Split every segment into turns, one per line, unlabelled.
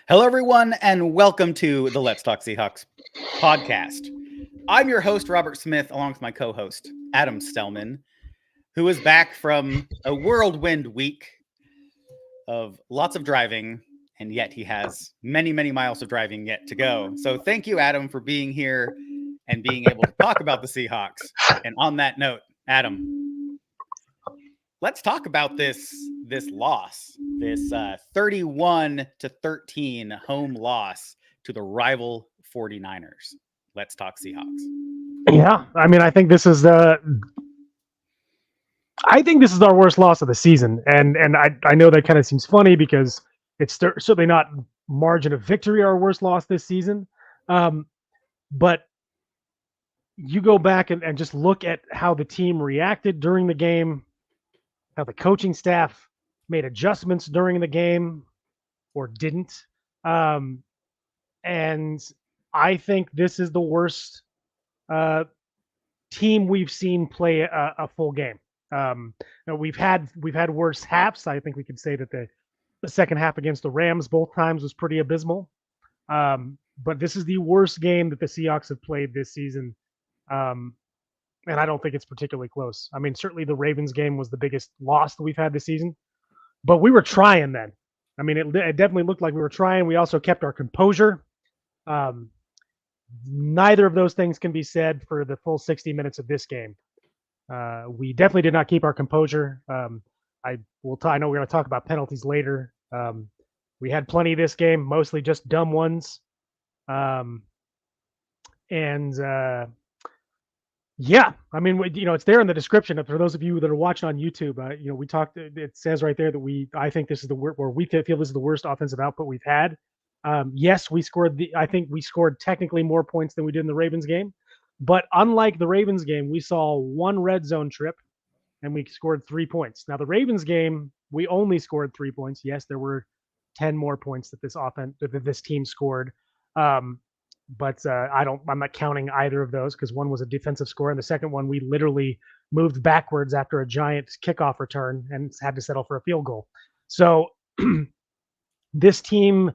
Hello, everyone, and welcome to the Let's Talk Seahawks podcast. I'm your host, Robert Smith, along with my co host, Adam Stellman, who is back from a whirlwind week of lots of driving, and yet he has many, many miles of driving yet to go. So, thank you, Adam, for being here and being able to talk about the Seahawks. And on that note, Adam, let's talk about this loss, this 31-13 home loss to the rival 49ers. Let's talk Seahawks.
Yeah, I mean, I think this is our worst loss of the season, and I know that kind of seems funny because it's certainly not margin of victory our worst loss this season, but you go back and just look at how the team reacted during the game, how the coaching staff made adjustments during the game or didn't, and I think this is the worst team we've seen play a full game. We've had worse halves. I think we could say that the second half against the Rams both times was pretty abysmal. But this is the worst game that the Seahawks have played this season. And I don't think it's particularly close. I mean, certainly the Ravens game was the biggest loss that we've had this season, but we were trying then. I mean, it definitely looked like we were trying. We also kept our composure. Neither of those things can be said for the full 60 minutes of this game. We definitely did not keep our composure. I know we're going to talk about penalties later. We had plenty this game, mostly just dumb ones. Yeah, I mean, it's there in the description. For those of you that are watching on YouTube, we talked. It says right there that I think this is we feel this is the worst offensive output we've had. Yes, I think we scored technically more points than we did in the Ravens game, but unlike the Ravens game, we saw one red zone trip and we scored 3 points. Now the Ravens game, we only scored 3 points. Yes, there were 10 more points that this team scored. But I'm not counting either of those because one was a defensive score and the second one we literally moved backwards after a giant kickoff return and had to settle for a field goal. So this team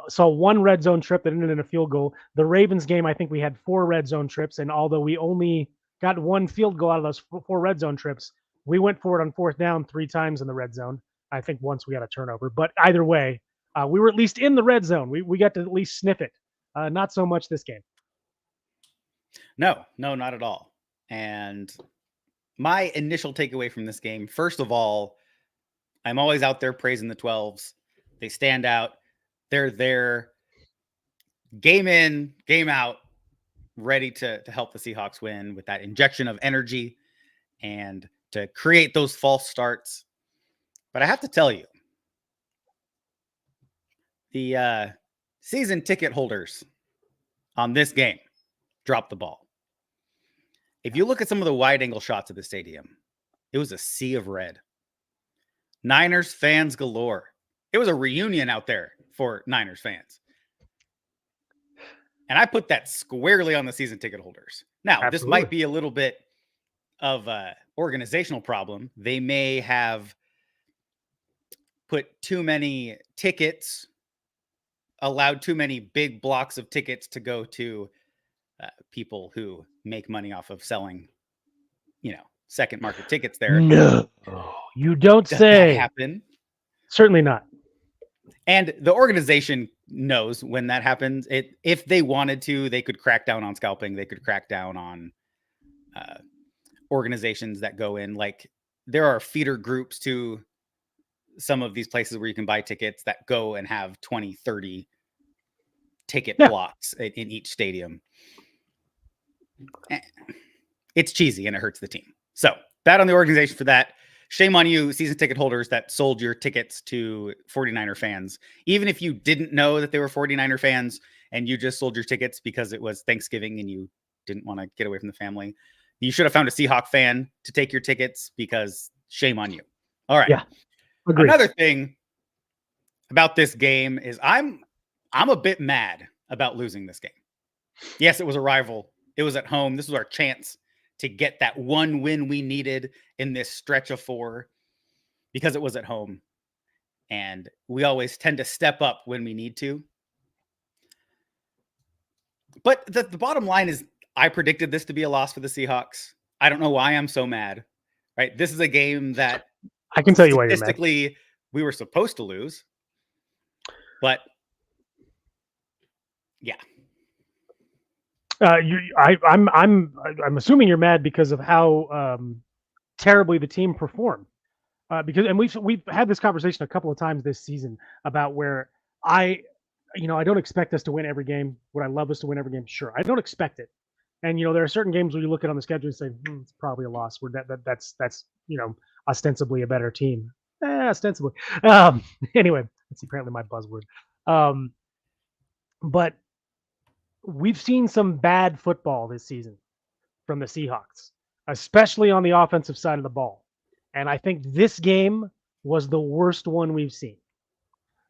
saw one red zone trip that ended in a field goal. The Ravens game, I think we had 4 red zone trips, and although we only got one field goal out of those 4 red zone trips, we went for it on fourth down 3 times in the red zone. I think once we got a turnover, but either way, we were at least in the red zone. We got to at least sniff it. Not so much this game.
No, not at all. And my initial takeaway from this game, first of all, I'm always out there praising the 12s. They stand out. They're there, game in, game out, ready to help the Seahawks win with that injection of energy and to create those false starts. But I have to tell you, the season ticket holders on this game dropped the ball. If you look at some of the wide angle shots of the stadium, it was a sea of red. Niners fans galore. It was a reunion out there for Niners fans. And I put that squarely on the season ticket holders. Now, Absolutely. This might be a little bit of an organizational problem. They may have put too many tickets, allowed too many big blocks of tickets to go to people who make money off of selling, second market tickets there.
No, you don't
Does
say.
That happen?
Certainly not.
And the organization knows when that happens. If they wanted to, they could crack down on scalping. They could crack down on organizations that go in. Like there are feeder groups to some of these places where you can buy tickets that go and have 20, 30 ticket blocks in each stadium. It's cheesy and it hurts the team. So bad on the organization for that. Shame on you, season ticket holders that sold your tickets to 49er fans. Even if you didn't know that they were 49er fans and you just sold your tickets because it was Thanksgiving and you didn't want to get away from the family, you should have found a Seahawk fan to take your tickets because shame on you. All right.
Yeah. Agreed.
Another thing about this game is I'm a bit mad about losing this game. Yes, it was a rival. It was at home. This was our chance to get that one win we needed in this stretch of 4 because it was at home. and we always tend to step up when we need to. But the bottom line is, I predicted this to be a loss for the Seahawks. I don't know why I'm so mad, right? This is a game that
I can tell you why you're mad.
Statistically, we were supposed to lose, but yeah.
I'm assuming you're mad because of how terribly the team performed. Because we've had this conversation a couple of times this season about where I don't expect us to win every game. Would I love us to win every game? Sure. I don't expect it. And there are certain games where you look at on the schedule and say, it's probably a loss. That's ostensibly a better team. Ostensibly. Anyway, that's apparently my buzzword. But we've seen some bad football this season from the Seahawks, especially on the offensive side of the ball. And I think this game was the worst one we've seen.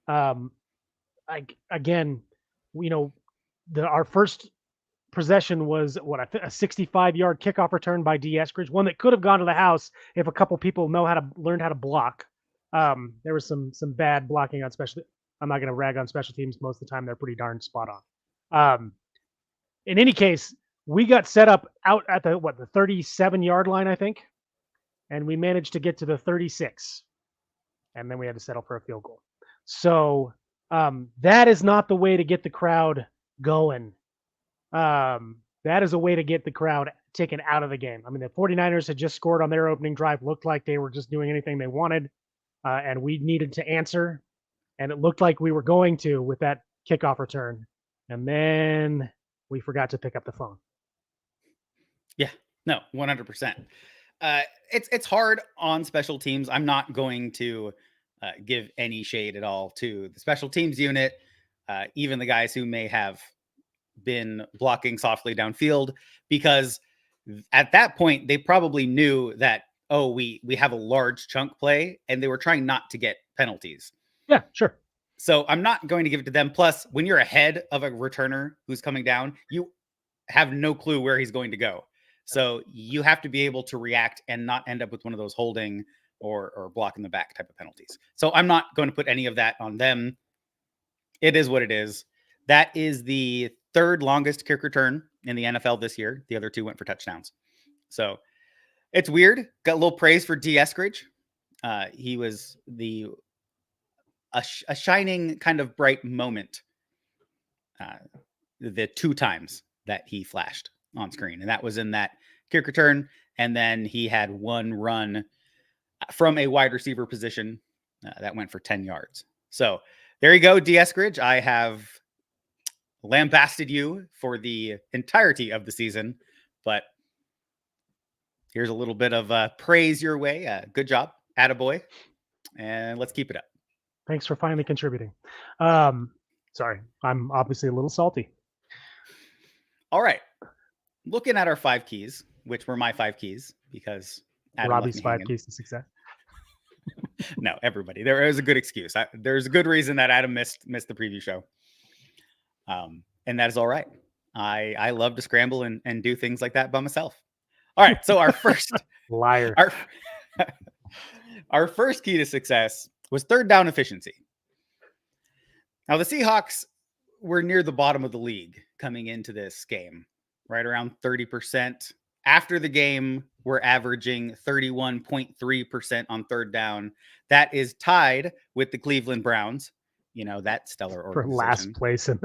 Our first possession was a 65-yard kickoff return by Dee Eskridge, one that could have gone to the house if a couple people learned how to block. There was some bad blocking on special. I'm not going to rag on special teams. Most of the time, they're pretty darn spot on. In any case, we got set up out at the 37-yard line, I think, and we managed to get to the 36, and then we had to settle for a field goal. So that is not the way to get the crowd going. That is a way to get the crowd taken out of the game. I mean, the 49ers had just scored on their opening drive, looked like they were just doing anything they wanted, and we needed to answer, and it looked like we were going to with that kickoff return, and then we forgot to pick up the phone.
Yeah, no, 100%. It's hard on special teams. I'm not going to give any shade at all to the special teams unit, even the guys who may have been blocking softly downfield, because at that point they probably knew that, we have a large chunk play, and they were trying not to get penalties.
Yeah, sure.
So I'm not going to give it to them. Plus, when you're ahead of a returner who's coming down, you have no clue where he's going to go. So you have to be able to react and not end up with one of those holding or block in the back type of penalties. So I'm not going to put any of that on them. It is what it is. That is the third longest kick return in the NFL this year. The other two went for touchdowns. So it's weird. Got a little praise for Dee Eskridge. He was a shining kind of bright moment the two times that he flashed on screen. And that was in that kick return. And then he had one run from a wide receiver position that went for 10 yards. So there you go, Dee Eskridge. I have lambasted you for the entirety of the season, but here's a little bit of praise your way. Good job. Attaboy. And let's keep it up.
Thanks for finally contributing. Sorry, I'm obviously a little salty.
All right. Looking at our 5 keys, which were my 5 keys, because Adam
Robbie's 5 keys to success.
No, everybody. There is a good excuse. There's a good reason that Adam missed the preview show. And that is all right. I love to scramble and do things like that by myself. All right. So our first
liar.
Our first key to success was third down efficiency. Now, the Seahawks were near the bottom of the league coming into this game, right around 30%. After the game, we're averaging 31.3% on third down. That is tied with the Cleveland Browns, that stellar organization.
For last place in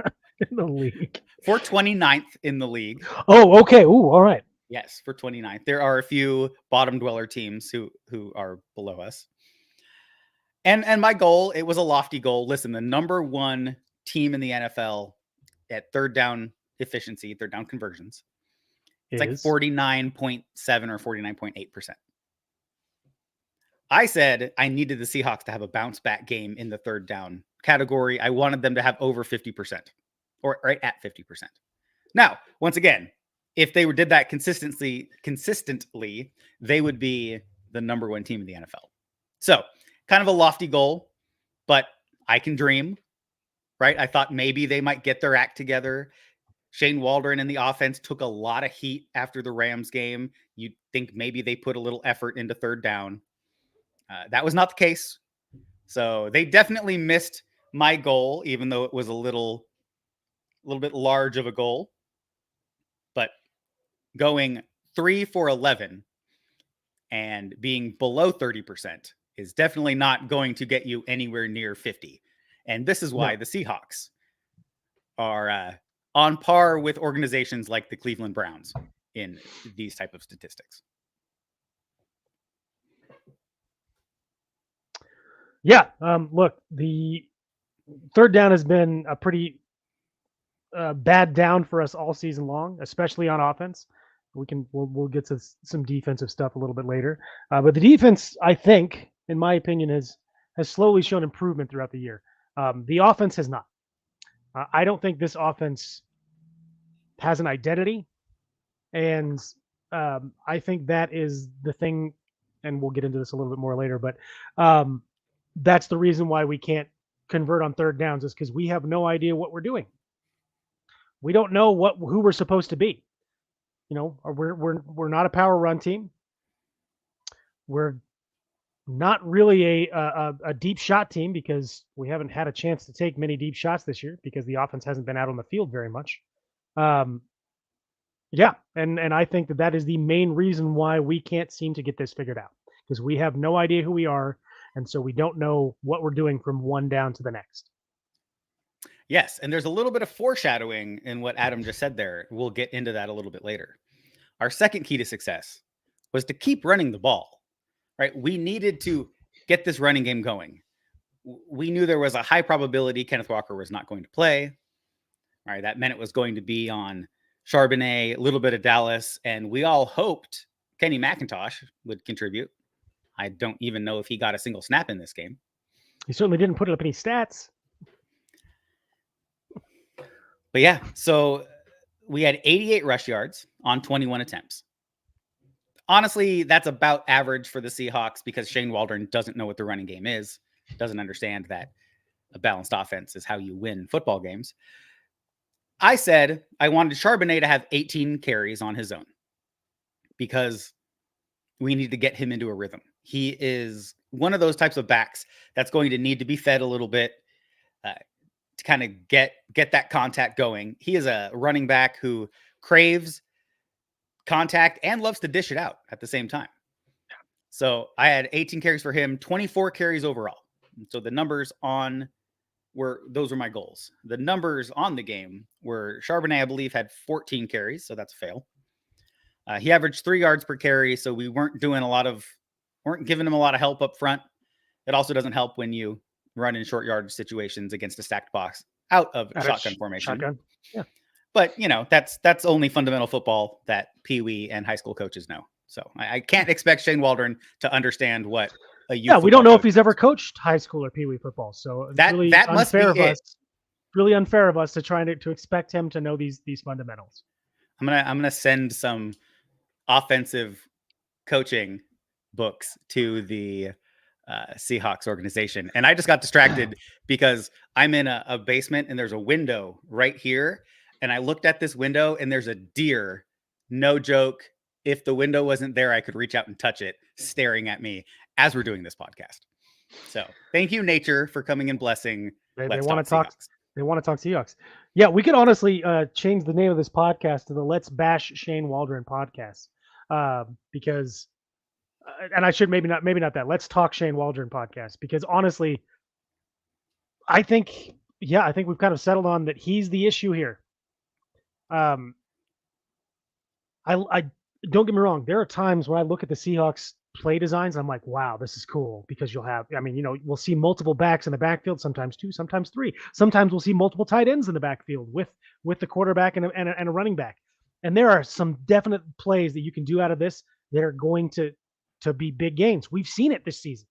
the league.
For 29th in the league.
Oh, okay. Ooh, all right.
Yes, for 29th. There are a few bottom dweller teams who are below us. And my goal, it was a lofty goal. Listen, the number one team in the NFL at third down efficiency, third down conversions, it's like 49.7 or 49.8%. I said I needed the Seahawks to have a bounce back game in the third down category. I wanted them to have over 50% or right at 50%. Now, once again, if they did that consistently, they would be the number one team in the NFL. So kind of a lofty goal, but I can dream, right? I thought maybe they might get their act together. Shane Waldron and the offense took a lot of heat after the Rams game. You'd think maybe they put a little effort into third down. That was not the case. So they definitely missed my goal, even though it was a little bit large of a goal. But going 3 for 11 and being below 30% is definitely not going to get you anywhere near 50. And this is why the Seahawks are on par with organizations like the Cleveland Browns in these type of statistics.
Yeah. Look, the third down has been a pretty bad down for us all season long, especially on offense. We'll get to some defensive stuff a little bit later. But the defense, I think, in my opinion, has slowly shown improvement throughout the year. The offense has not. I don't think this offense has an identity, and I think that is the thing. And we'll get into this a little bit more later, but that's the reason why we can't convert on third downs, is because we have no idea what we're doing. We don't know who we're supposed to be. You know, we're not a power run team. We're not really a deep shot team, because we haven't had a chance to take many deep shots this year because the offense hasn't been out on the field very much. Yeah, and I think that is the main reason why we can't seem to get this figured out, because we have no idea who we are, and so we don't know what we're doing from one down to the next.
Yes, and there's a little bit of foreshadowing in what Adam just said there. We'll get into that a little bit later. Our second key to success was to keep running the ball, right? We needed to get this running game going. We knew there was a high probability Kenneth Walker was not going to play. All right, that meant it was going to be on Charbonnet, a little bit of Dallas, and we all hoped Kenny McIntosh would contribute. I don't even know if he got a single snap in this game.
He certainly didn't put up any stats.
But yeah, so we had 88 rush yards on 21 attempts. Honestly, that's about average for the Seahawks, because Shane Waldron doesn't know what the running game is, doesn't understand that a balanced offense is how you win football games. I said I wanted Charbonnet to have 18 carries on his own, because we need to get him into a rhythm. He is one of those types of backs that's going to need to be fed a little bit to kind of get that contact going. He is a running back who craves contact and loves to dish it out at the same time. So I had 18 carries for him, 24 carries overall. So the numbers those were my goals. The numbers on the game were Charbonnet, I believe, had 14 carries, so that's a fail. He averaged 3 yards per carry, so we weren't giving him a lot of help up front. It also doesn't help when you run in short yardage situations against a stacked box out of shotgun formation.
Shotgun. Yeah.
But that's only fundamental football that Pee Wee and high school coaches know. So I can't expect Shane Waldron to understand what a youth.
We don't know if he's ever coached high school or Pee Wee football. So it's
that must be it.
Really unfair of us to try to expect him to know these fundamentals.
I'm gonna send some offensive coaching books to the Seahawks organization, and I just got distracted because I'm in a basement and there's a window right here, and I looked at this window and there's a deer, no joke, if the window wasn't there I could reach out and touch it, staring at me as we're doing this podcast. So thank you, nature, for coming and blessing.
They want to talk Seahawks. Yeah, we could honestly change the name of this podcast to the Let's Bash Shane Waldron podcast, because and I should maybe not that. Let's Talk Shane Waldron podcast, because honestly, I think we've kind of settled on that he's the issue here. I don't get me wrong. There are times when I look at the Seahawks play designs, I'm like, wow, this is cool, because we'll see multiple backs in the backfield, sometimes 2, sometimes 3. Sometimes we'll see multiple tight ends in the backfield with the quarterback and a running back. And there are some definite plays that you can do out of this that are going to be big gains. We've seen it this season.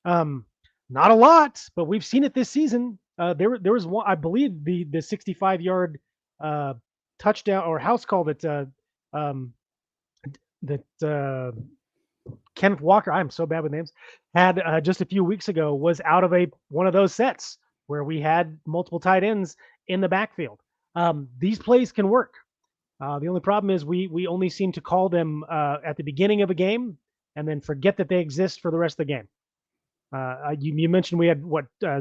Not a lot, but we've seen it this season. There was one, I believe, the 65-yard touchdown or house call that Kenneth Walker, I'm so bad with names, had just a few weeks ago, was out of one of those sets where we had multiple tight ends in the backfield. These plays can work. The only problem is we only seem to call them at the beginning of a game and then forget that they exist for the rest of the game. You mentioned we had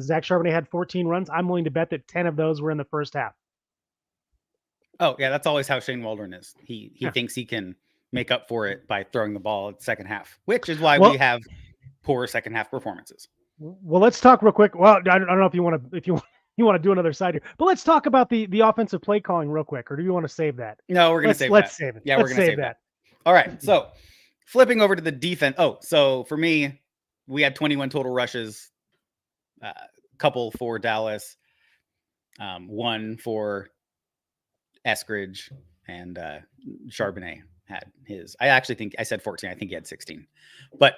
Zach Charbonnet had 14 runs. I'm willing to bet that 10 of those were in the first half.
Oh yeah, that's always how Shane Waldron is. He thinks he can make up for it by throwing the ball at the second half, which is why we have poor second half performances.
Well, let's talk real quick. Well, I don't know if you want to do another side here, but let's talk about the offensive play calling real quick, or do you want to save that?
No, we're gonna save that.
Let's save it.
Yeah, we're gonna save that. All right, so flipping over to the defense. Oh, so for me, we had 21 total rushes, couple for Dallas, one for Eskridge, and Charbonnet had his. I actually think I said 14. I think he had 16, but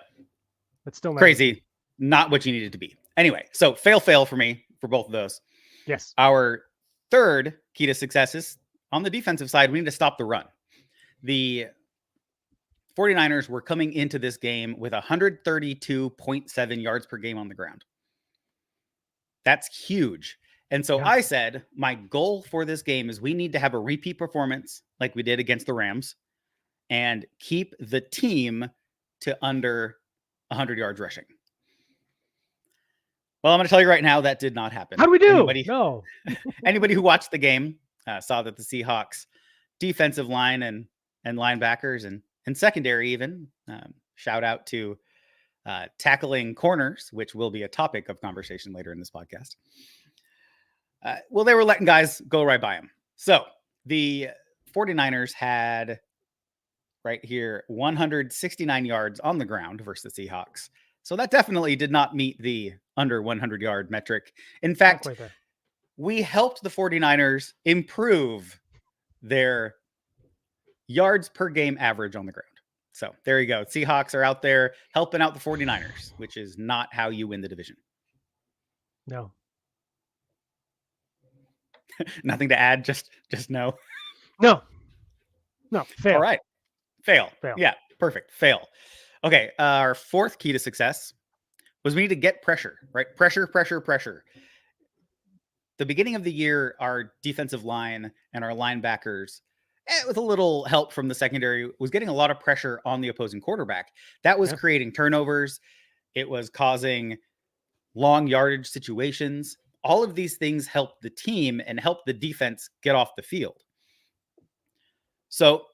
that's still
crazy. Not what you needed to be. Anyway, so fail for me for both of those.
Yes.
Our third key to success is on the defensive side. We need to stop the run. The 49ers were coming into this game with 132.7 yards per game on the ground. That's huge. And so I said, my goal for this game is we need to have a repeat performance like we did against the Rams and keep the team to under 100 yards rushing. Well, I'm going to tell you right now, that did not happen.
How do we do?
Anybody who watched the game saw that the Seahawks defensive line and linebackers and secondary even, shout out to tackling corners, which will be a topic of conversation later in this podcast. Well, they were letting guys go right by them. So the 49ers had right here 169 yards on the ground versus the Seahawks. So that definitely did not meet the under 100 yard metric. In fact, we helped the 49ers improve their yards per game average on the ground. So there you go. Seahawks are out there helping out the 49ers, which is not how you win the division.
No.
Nothing to add. Just no.
No. Fail.
All right. Fail. Yeah. Perfect. Fail. Okay. Our fourth key to success was we need to get pressure, right? Pressure. The beginning of the year, our defensive line and our linebackers, with a little help from the secondary, was getting a lot of pressure on the opposing quarterback. That was creating turnovers. It was causing long yardage situations. All of these things helped the team and helped the defense get off the field. So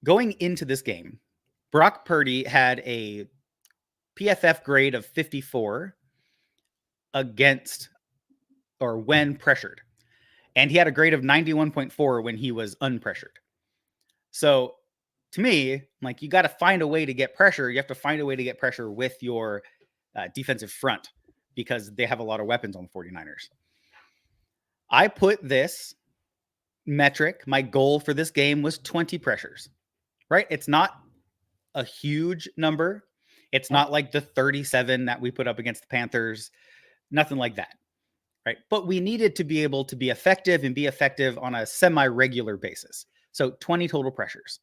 going into this game, Brock Purdy had a PFF grade of 54 against or when pressured. And he had a grade of 91.4 when he was unpressured. So to me, like, you got to find a way to get pressure. You have to find a way to get pressure with your defensive front because they have a lot of weapons on the 49ers. I put this metric, my goal for this game was 20 pressures, right? It's not a huge number. It's not like the 37 that we put up against the Panthers, nothing like that, right? But we needed to be able to be effective and be effective on a semi-regular basis. So 20 total pressures.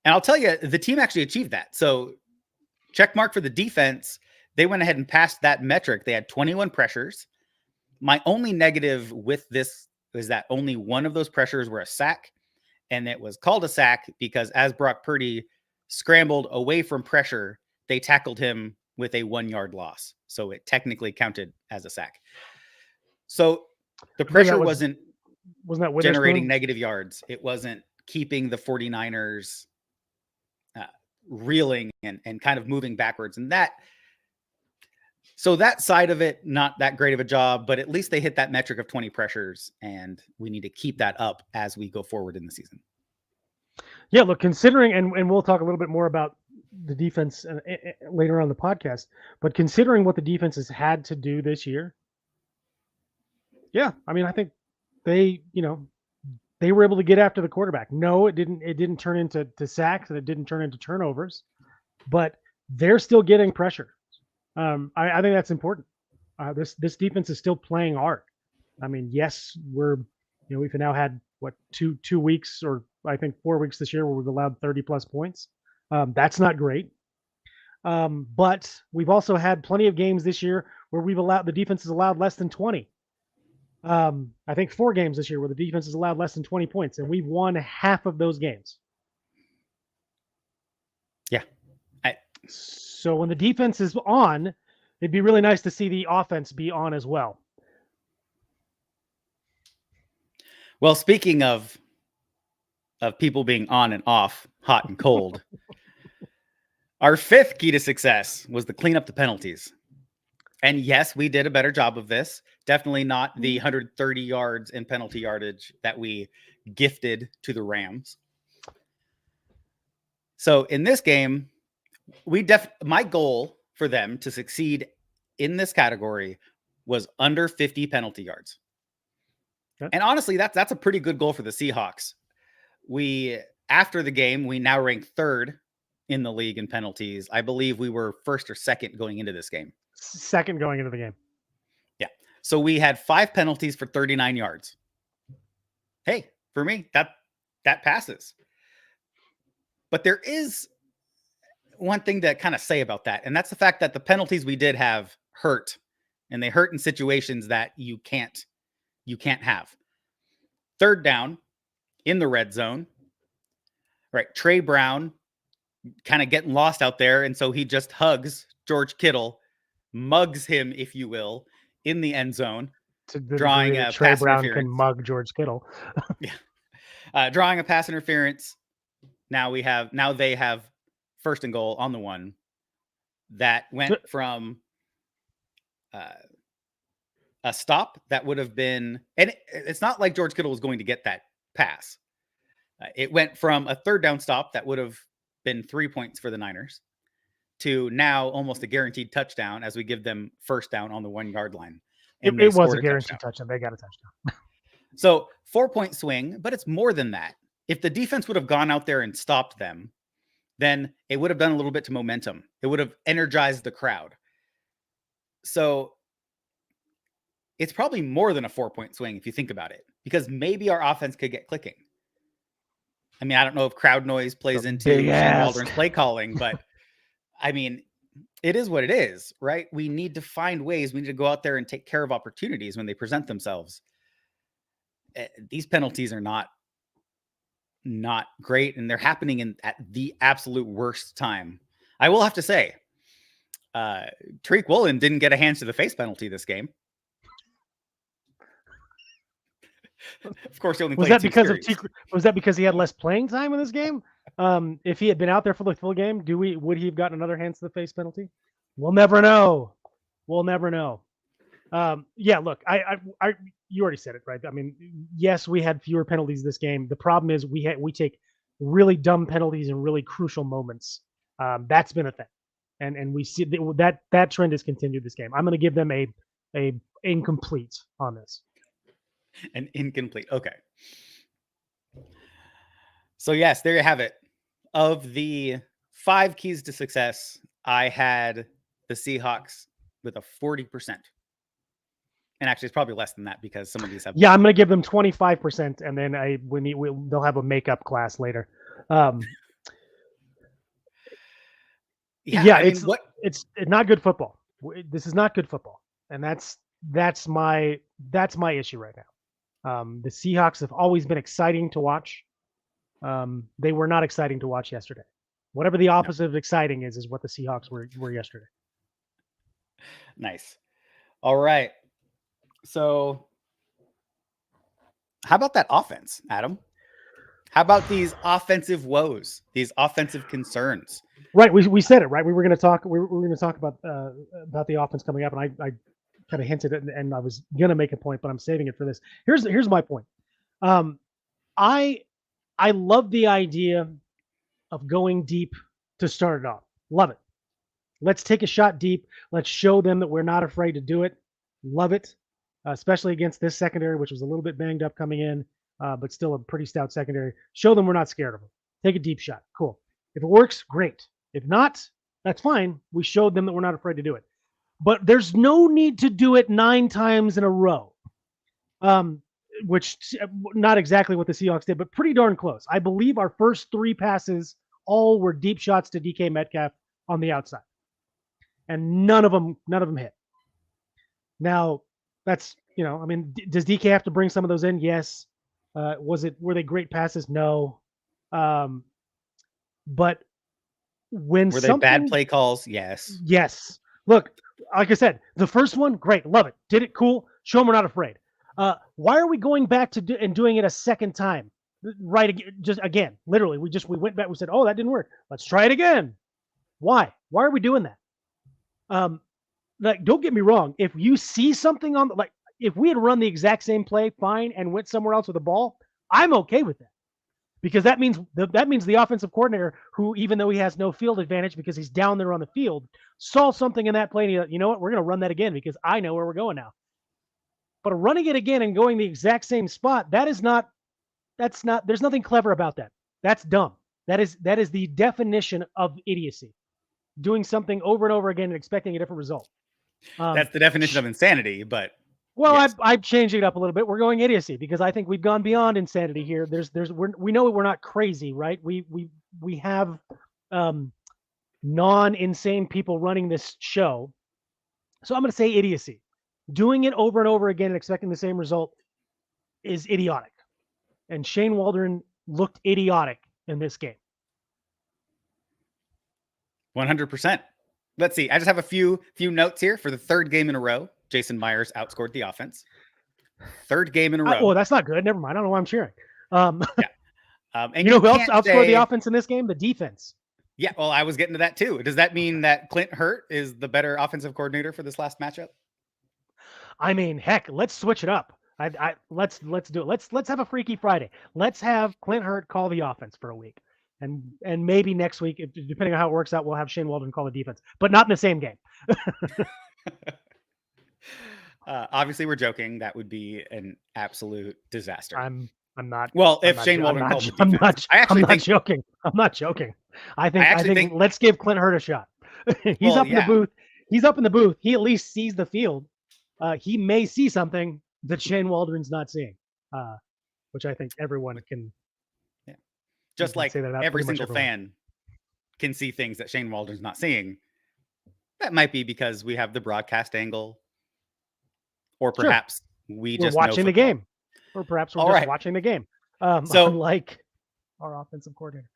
And I'll tell you, the team actually achieved that. So check mark for the defense. They went ahead and passed that metric. They had 21 pressures. My only negative with this is that only one of those pressures were a sack. And it was called a sack because as Brock Purdy scrambled away from pressure, they tackled him with a 1 yard loss. So it technically counted as a sack. So the pressure wasn't that generating negative yards. It wasn't keeping the 49ers reeling and kind of moving backwards. And so that side of it, not that great of a job, but at least they hit that metric of 20 pressures, and we need to keep that up as we go forward in the season.
Yeah, look, considering, and we'll talk a little bit more about the defense later on the podcast, but considering what the defense has had to do this year, yeah, I mean, I think they were able to get after the quarterback. No, it didn't turn into sacks and it didn't turn into turnovers, but they're still getting pressure. I think that's important. This defense is still playing hard. I mean, yes, we've now had two weeks, or I think 4 weeks this year where we've allowed 30 plus points. That's not great. But we've also had plenty of games this year where the defense has allowed less than 20. I think 4 games this year where the defense has allowed less than 20 points, and we've won half of those games.
Yeah.
So when the defense is on, It'd be really nice to see the offense be on as well.
Well, speaking of people being on and off, hot and cold, our fifth key to success was to clean up the penalties. And yes, we did a better job of this. Definitely not the 130 yards in penalty yardage that we gifted to the Rams. So in this game, my goal for them to succeed in this category was under 50 penalty yards. Yep. And honestly, that's a pretty good goal for the Seahawks. After the game, we now rank third in the league in penalties. I believe we were first or second going into this game.
Second going into the game.
Yeah. So we had 5 penalties for 39 yards. Hey, for me, that passes. But there is one thing to kind of say about that, and that's the fact that the penalties we did have hurt, and they hurt in situations that you can't have. Third down in the red zone, right? Trey Brown kind of getting lost out there, and so he just hugs George Kittle, mugs him, if you will, in the end zone, drawing a
Trey
pass
Brown
interference.
can mug George Kittle.
Yeah, drawing a pass interference. Now they have first and goal on the 1. That went from a stop that would have been, and it's not like George Kittle was going to get that pass. It went from a third down stop that would have been 3 points for the Niners to now almost a guaranteed touchdown as we give them first down on the 1 yard line.
And it was a guaranteed touchdown. They got a touchdown.
So 4-point swing, but it's more than that. If the defense would have gone out there and stopped them, then it would have done a little bit to momentum. It would have energized the crowd. So it's probably more than a 4-point swing if you think about it, because maybe our offense could get clicking. I mean, I don't know if crowd noise plays into Shane Waldron's play calling, but I mean, it is what it is, right? We need to find ways. We need to go out there and take care of opportunities when they present themselves. These penalties are not great, and they're happening at the absolute worst time. I will have to say, Tariq Woolen didn't get a hands to the face penalty this game. Of course, he only played 2 series.
Was that because he had less playing time in this game? If he had been out there for the full game, would he have gotten another hands to the face penalty? We'll never know. Yeah, look, you already said it, right? I mean, yes, we had fewer penalties this game. The problem is we take really dumb penalties in really crucial moments. That's been a thing, and we see that trend has continued this game. I'm going to give them a incomplete on this.
An incomplete. Okay. So yes, there you have it. Of the 5 keys to success, I had the Seahawks with a 40%. And actually, it's probably less than that because some of these have.
Yeah, I'm going to give them 25%, and then they'll have a makeup class later. It's not good football. This is not good football, and that's my issue right now. The Seahawks have always been exciting to watch. They were not exciting to watch yesterday. Whatever the opposite of exciting is what the Seahawks were yesterday.
Nice. All right. So how about that offense, Adam? How about these offensive woes, these offensive concerns?
Right. We said it, right? We were going to talk about the offense coming up, and I kind of hinted it, and I was going to make a point, but I'm saving it for this. Here's my point. I love the idea of going deep to start it off. Love it. Let's take a shot deep. Let's show them that we're not afraid to do it. Love it, especially against this secondary, which was a little bit banged up coming in, but still a pretty stout secondary. Show them we're not scared of them. Take a deep shot. Cool. If it works, great. If not, that's fine. We showed them that we're not afraid to do it. But there's no need to do it 9 times in a row, which not exactly what the Seahawks did, but pretty darn close. I believe our first 3 passes all were deep shots to DK Metcalf on the outside, and none of them hit. Now, that's, I mean, does DK have to bring some of those in? Yes. Were they great passes? No. But when
were they bad play calls? Yes.
Yes. Look, like I said, the first one, great, love it, did it, cool. Show them we're not afraid. Why are we going back to and doing it a second time? Right, just again, literally, we went back. We said, oh, that didn't work. Let's try it again. Why? Why are we doing that? Like, don't get me wrong. If you see something on like, if we had run the exact same play, fine, and went somewhere else with the ball, I'm okay with that. Because that means the offensive coordinator, who, even though he has no field advantage because he's down there on the field, saw something in that play and he, you know what, we're going to run that again because I know where we're going now. But running it again and going the exact same spot, there's nothing clever about that. That's dumb. That is the definition of idiocy. Doing something over and over again and expecting a different result.
That's the definition of insanity, but
well, yes. I'm changing it up a little bit. We're going idiocy because I think we've gone beyond insanity here. We know we're not crazy, right? We have non-insane people running this show. So I'm going to say idiocy. Doing it over and over again and expecting the same result is idiotic. And Shane Waldron looked idiotic in this game.
100%. Let's see. I just have a few notes here for the third game in a row. Jason Myers outscored the offense. Third game in a row.
Oh, that's not good. Never mind. I don't know why I'm cheering.
And
you know who else outscored the offense in this game? The defense.
Yeah, well, I was getting to that too. Does that mean that Clint Hurt is the better offensive coordinator for this last matchup?
I mean, heck, let's switch it up. Let's do it. Let's have a Freaky Friday. Let's have Clint Hurt call the offense for a week. And maybe next week, depending on how it works out, we'll have Shane Waldron call the defense, but not in the same game.
Obviously, we're joking. That would be an absolute disaster.
I'm not.
Well, if Shane Waldron called the defense,
I'm not joking. I'm not joking. I think let's give Clint Hurt a shot. He's up in the booth. He's up in the booth. He at least sees the field. He may see something that Shane Waldron's not seeing, which I think everyone can.
Yeah. Just like every single fan can see things that Shane Waldron's not seeing. That might be because we have the broadcast angle, or perhaps we're
watching the game, or perhaps we're just watching the game. So, unlike our offensive coordinator.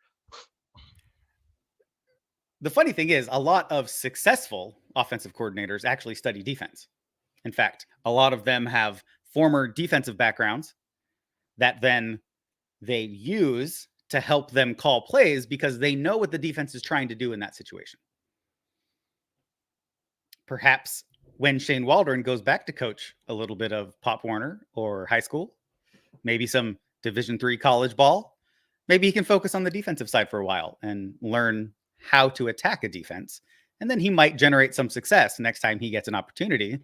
The funny thing is, a lot of successful offensive coordinators actually study defense. In fact, a lot of them have former defensive backgrounds that then they use to help them call plays because they know what the defense is trying to do in that situation. Perhaps when Shane Waldron goes back to coach a little bit of Pop Warner or high school, maybe some Division III college ball, maybe he can focus on the defensive side for a while and learn how to attack a defense. And then he might generate some success next time he gets an opportunity,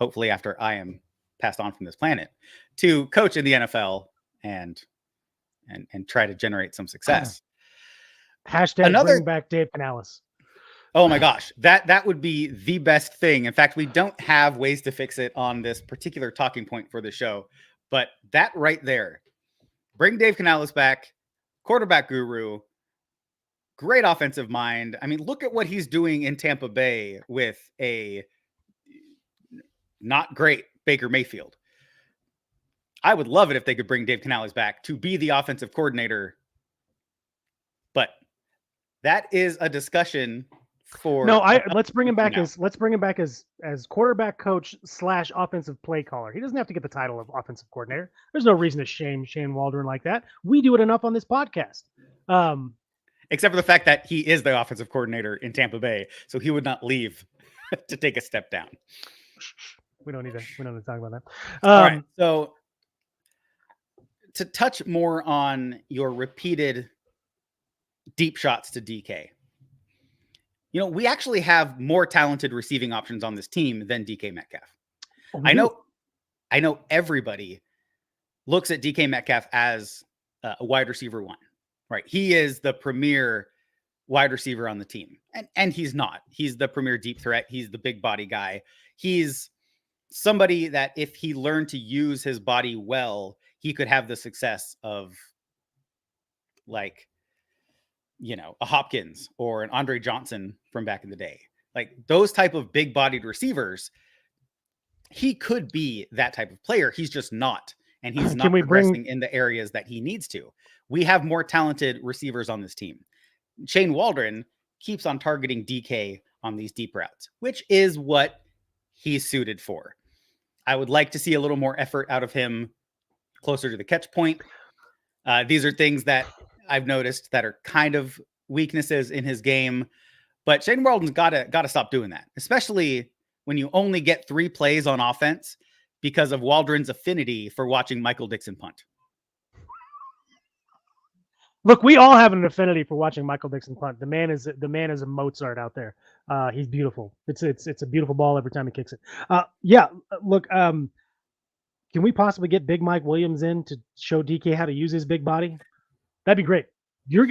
hopefully after I am passed on from this planet, to coach in the NFL and try to generate some success.
Hashtag bring back Dave Canales.
Oh my gosh, that would be the best thing. In fact, we don't have ways to fix it on this particular talking point for the show, but that right there, bring Dave Canales back, quarterback guru, great offensive mind. I mean, look at what he's doing in Tampa Bay with a not great Baker Mayfield. I would love it if they could bring Dave Canales back to be the offensive coordinator, but that is a discussion for
let's bring him back as quarterback coach / offensive play caller. He doesn't have to get the title of offensive coordinator. There's no reason to shame Shane Waldron like that. We do it enough on this podcast.
Except for the fact that he is the offensive coordinator in Tampa Bay, so he would not leave to take a step down.
We don't need to talk about that.
All right. So to touch more on your repeated deep shots to DK, we actually have more talented receiving options on this team than DK Metcalf.
Oh,
I know everybody looks at DK Metcalf as a wide receiver one, right? He is the premier wide receiver on the team. And he's not. He's the premier deep threat. He's the big body guy. He's somebody that if he learned to use his body well, he could have the success of a Hopkins or an Andre Johnson from back in the day. Like those type of big bodied receivers, he could be that type of player. He's just not. And he's not progressing in the areas that he needs to. We have more talented receivers on this team. Shane Waldron keeps on targeting DK on these deep routes, which is what he's suited for. I would like to see a little more effort out of him closer to the catch point. These are things that I've noticed that are kind of weaknesses in his game, but Shane Waldron's got to stop doing that, especially when you only get 3 plays on offense because of Waldron's affinity for watching Michael Dixon punt.
Look, we all have an affinity for watching Michael Dixon punt. The man is a Mozart out there. He's beautiful. It's a beautiful ball every time he kicks it. Yeah. Look, can we possibly get Big Mike Williams in to show DK how to use his big body? That'd be great. Do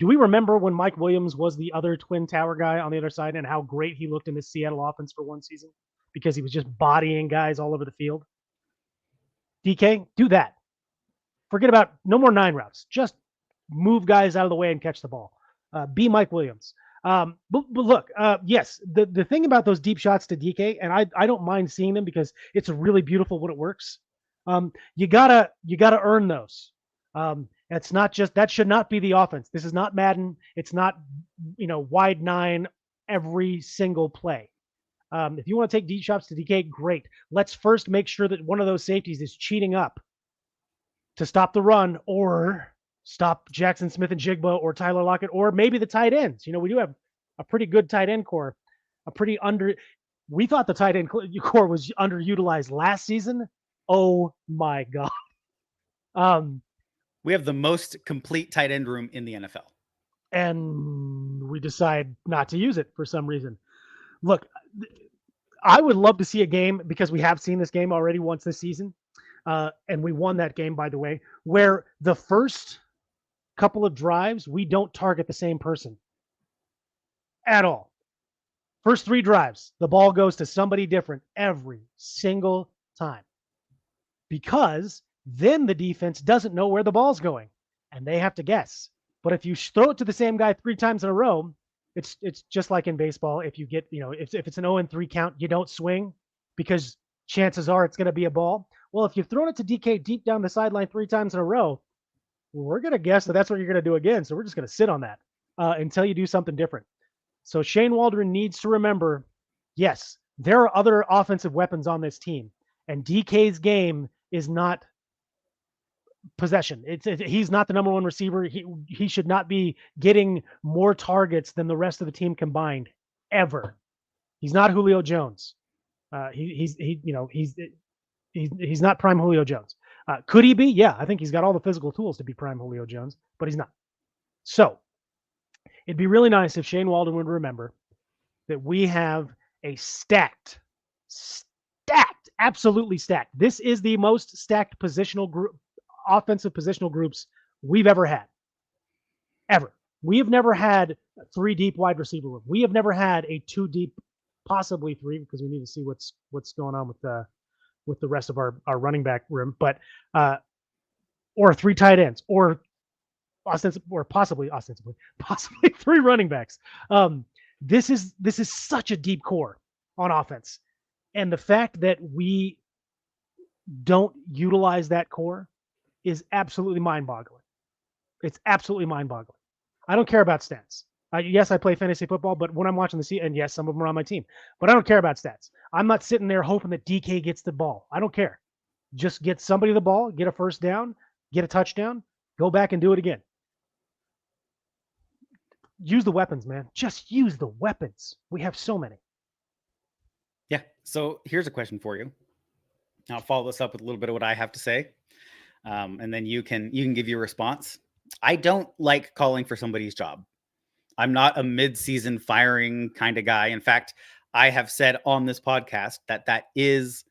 we remember when Mike Williams was the other Twin Tower guy on the other side and how great he looked in the Seattle offense for one season because he was just bodying guys all over the field? DK, do that. Forget about no more 9 routes. Just move guys out of the way and catch the ball. Be Mike Williams. But look, yes, the thing about those deep shots to DK, and I don't mind seeing them because it's really beautiful when it works. You gotta earn those. It's not just that should not be the offense. This is not Madden. It's not wide 9 every single play. If you want to take deep shots to DK, great. Let's first make sure that one of those safeties is cheating up to stop the run or stop Jackson Smith-Njigba or Tyler Lockett, or maybe the tight ends. We do have a pretty good tight end core, we thought the tight end core was underutilized last season. Oh my God.
We have the most complete tight end room in the NFL.
And we decide not to use it for some reason. Look, I would love to see a game, because we have seen this game already once this season. And we won that game, by the way, where the first couple of drives, we don't target the same person at all. First 3 drives, the ball goes to somebody different every single time, because then the defense doesn't know where the ball's going and they have to guess. But if you throw it to the same guy 3 times in a row, it's just like in baseball. If you get, if it's an 0-3 count, you don't swing because chances are it's going to be a ball. Well, if you've thrown it to DK deep down the sideline 3 times in a row, we're going to guess that that's what you're going to do again. So we're just going to sit on that until you do something different. So Shane Waldron needs to remember, yes, there are other offensive weapons on this team, and DK's game is not possession. He's not the number 1 receiver. He should not be getting more targets than the rest of the team combined ever. He's not Julio Jones. He's not prime Julio Jones. Could he be? Yeah, I think he's got all the physical tools to be prime Julio Jones, but he's not. So it'd be really nice if Shane Waldron would remember that we have a stacked, absolutely stacked. This is the most stacked positional group, offensive positional groups we've ever had. Ever. We have never had 3 deep wide receiver room. We have never had a 2 deep, possibly 3, because we need to see what's going on with the rest of our running back room, but or 3 tight ends, or possibly 3 running backs. This is such a deep core on offense, and the fact that we don't utilize that core is absolutely mind-boggling. It's absolutely mind-boggling. I don't care about stats. Yes, I play fantasy football, but when I'm watching and yes, some of them are on my team, but I don't care about stats. I'm not sitting there hoping that DK gets the ball. I don't care. Just get somebody the ball, get a first down, get a touchdown, go back and do it again. Use the weapons, man. Just use the weapons. We have so many.
Yeah. So here's a question for you. I'll follow this up with a little bit of what I have to say, and then you can give your response. I don't like calling for somebody's job. I'm not a mid-season firing kind of guy. In fact, I have said on this podcast that is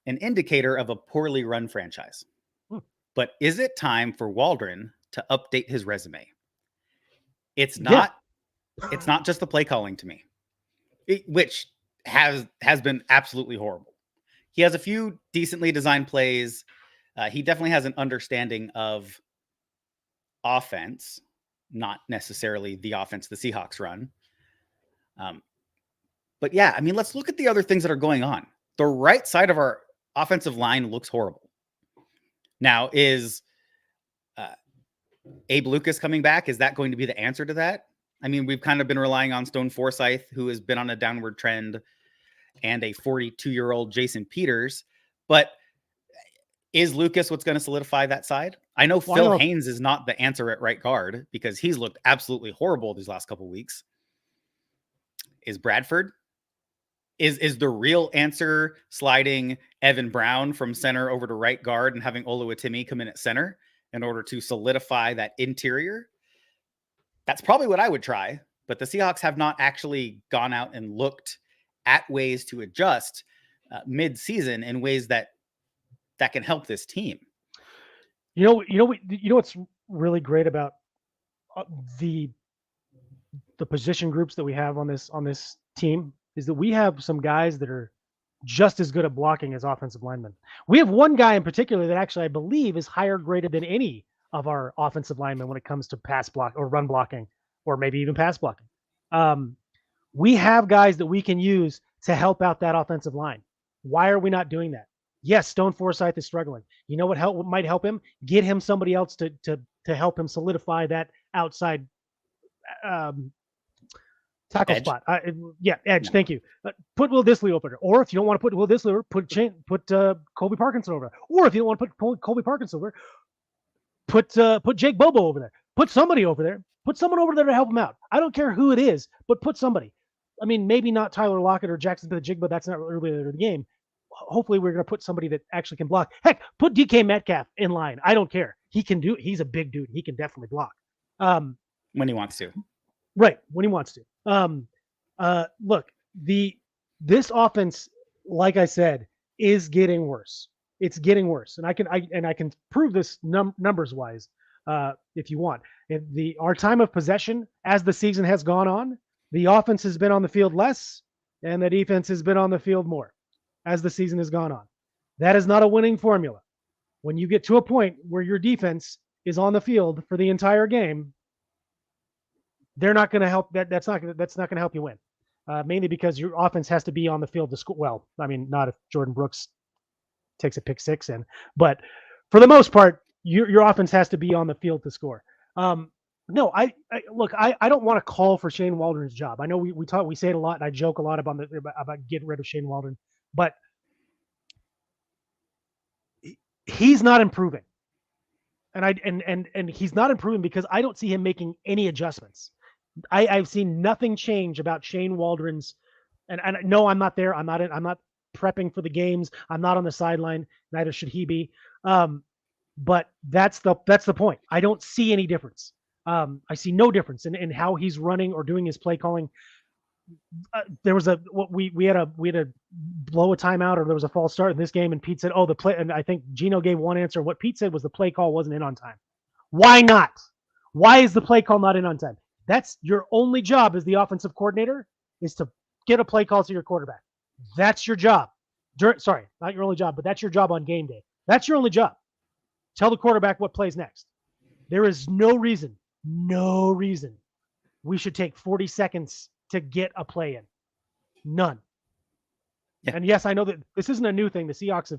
an indicator of a poorly run franchise. But is it time for Waldron to update his resume? It's not just the play calling to me, which has been absolutely horrible. He has a few decently designed plays. He definitely has an understanding of offense, not necessarily the offense the Seahawks run. But yeah, I mean, let's look at the other things that are going on. The right side of our offensive line looks horrible. Now, is Abe Lucas coming back? Is that going to be the answer to that? I mean, we've kind of been relying on Stone Forsythe, who has been on a downward trend, and a 42-year-old Jason Peters. But is Lucas what's going to solidify that side? I know Phil Haynes is not the answer at right guard because he's looked absolutely horrible these last couple of weeks. Is Bradford? Is the real answer sliding Evan Brown from center over to right guard and having Oluwatimi come in at center in order to solidify that interior? That's probably what I would try, but the Seahawks have not actually gone out and looked at ways to adjust mid-season in ways that can help this team.
You know what's really great about the position groups that we have on this team is that we have some guys that are just as good at blocking as offensive linemen. We have one guy in particular that actually I believe is higher graded than any of our offensive linemen when it comes to pass block or run blocking, or maybe even pass blocking. We have guys that we can use to help out that offensive line. Why are we not doing that? Yes, Stone Forsythe is struggling. You know what might help him? Get him somebody else to help him solidify that outside tackle edge spot. Edge. Yeah. Thank you. Put Will Dissly over there. Or if you don't want to put Will Dissly over, put Colby Parkinson over there. Or if you don't want to put Colby Parkinson over, put Jake Bobo over there. Put somebody over there. Put someone over there to help him out. I don't care who it is, but put somebody. I mean, maybe not Tyler Lockett or Jackson Smith-Jigba. That's not earlier in the game. Hopefully, we're going to put somebody that actually can block. Heck, put DK Metcalf in line. I don't care. He can do. He's a big dude. He can definitely block.
When he wants to.
Right, when he wants to. Look, this offense, like I said, is getting worse. It's getting worse, and I can prove this numbers wise if you want. Our time of possession as the season has gone on, the offense has been on the field less, and the defense has been on the field more as the season has gone on. That is not a winning formula. When you get to a point where your defense is on the field for the entire game, they're not going to help. That's not going to help you win. Mainly because your offense has to be on the field to score. Well, I mean, not if Jordan Brooks takes a pick six in, but for the most part, your offense has to be on the field to score. No, I don't want to call for Shane Waldron's job. I know we say it a lot, and I joke a lot about getting rid of Shane Waldron, but he's not improving, and he's not improving because I don't see him making any adjustments. I've seen nothing change about Shane Waldron's, and no, I'm not there. I'm not prepping for the games. I'm not on the sideline. Neither should he be. But that's the point. I don't see any difference. I see no difference in how he's running or doing his play calling. There was we had a blow a timeout, or there was a false start in this game, and Pete said, "Oh, the play." And I think Gino gave one answer. What Pete said was the play call wasn't in on time. Why not? Why is the play call not in on time? That's your only job as the offensive coordinator, is to get a play call to your quarterback. That's your job. Sorry, not your only job, but that's your job on game day. That's your only job. Tell the quarterback what plays next. There is no reason we should take 40 seconds to get a play in. None. Yeah. And yes, I know that this isn't a new thing. The Seahawks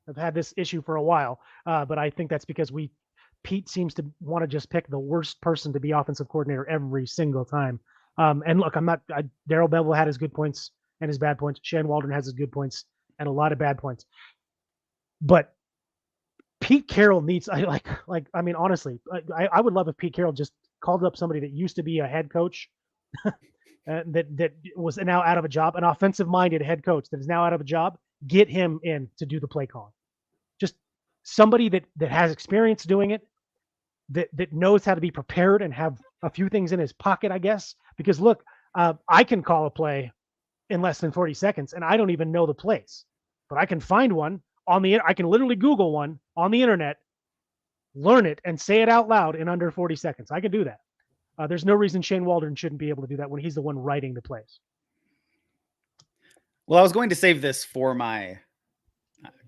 have had this issue for a while, but I think that's because Pete seems to want to just pick the worst person to be offensive coordinator every single time. And look, Darrell Bevell had his good points and his bad points. Shane Waldron has his good points and a lot of bad points. But Pete Carroll needs, honestly, I would love if Pete Carroll just called up somebody that used to be a head coach that was now out of a job, an offensive-minded head coach that is now out of a job. Get him in to do the play calling. Just somebody that has experience doing it, that knows how to be prepared and have a few things in his pocket, I guess. Because look, I can call a play in less than 40 seconds, and I don't even know the plays, but I can find one I can literally Google one on the internet, learn it, and say it out loud in under 40 seconds. I can do that. There's no reason Shane Waldron shouldn't be able to do that when he's the one writing the plays.
Well, I was going to save this for my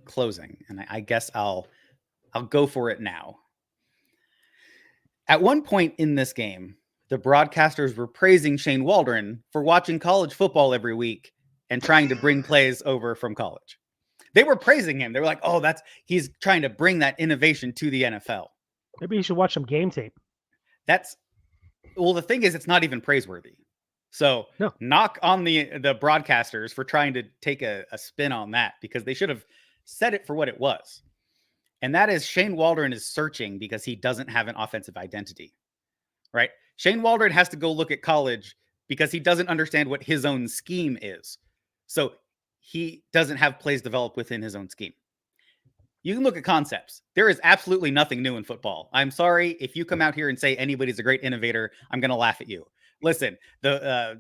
closing, and I guess I'll go for it now. At one point in this game, the broadcasters were praising Shane Waldron for watching college football every week and trying to bring plays over from college. They were praising him. They were like, "Oh, he's trying to bring that innovation to the NFL."
Maybe you should watch some game tape.
That's Well, the thing is, it's not even praiseworthy. So
No.
knock on the broadcasters for trying to take a spin on that, because they should have said it for what it was. And that is Shane Waldron is searching because he doesn't have an offensive identity, right? Shane Waldron has to go look at college because he doesn't understand what his own scheme is. So he doesn't have plays developed within his own scheme. You can look at concepts. There is absolutely nothing new in football. I'm sorry if you come out here and say anybody's a great innovator, I'm going to laugh at you. Listen, the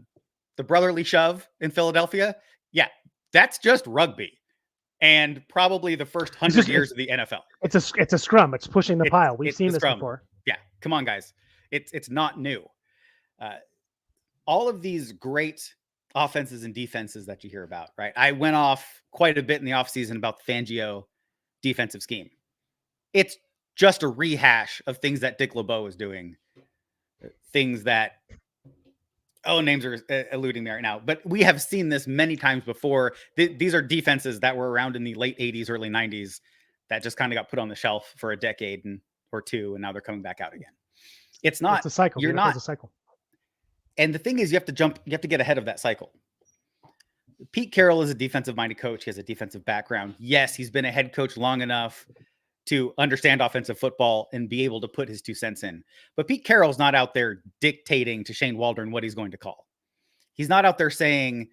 brotherly shove in Philadelphia, yeah, that's just rugby, and probably the first 100 years of the NFL.
It's a scrum. It's pushing the pile. We've seen this
scrum.
before.
Yeah, come on, guys. It's not new. All of these great offenses and defenses that you hear about, right? I went off quite a bit in the offseason about the Fangio defensive scheme. It's just a rehash of things that Dick LeBeau was doing, things that names are eluding me right now, but we have seen this many times before. These are defenses that were around in the late 80s, early 90s that just kind of got put on the shelf for a decade or two, and now they're coming back out again. It's not
it's a cycle.
You're not
a cycle.
And the thing is, you have to get ahead of that cycle. Pete Carroll is a defensive-minded coach. He has a defensive background. Yes, he's been a head coach long enough to understand offensive football and be able to put his 2 cents in. But Pete Carroll's not out there dictating to Shane Waldron what he's going to call. He's not out there saying,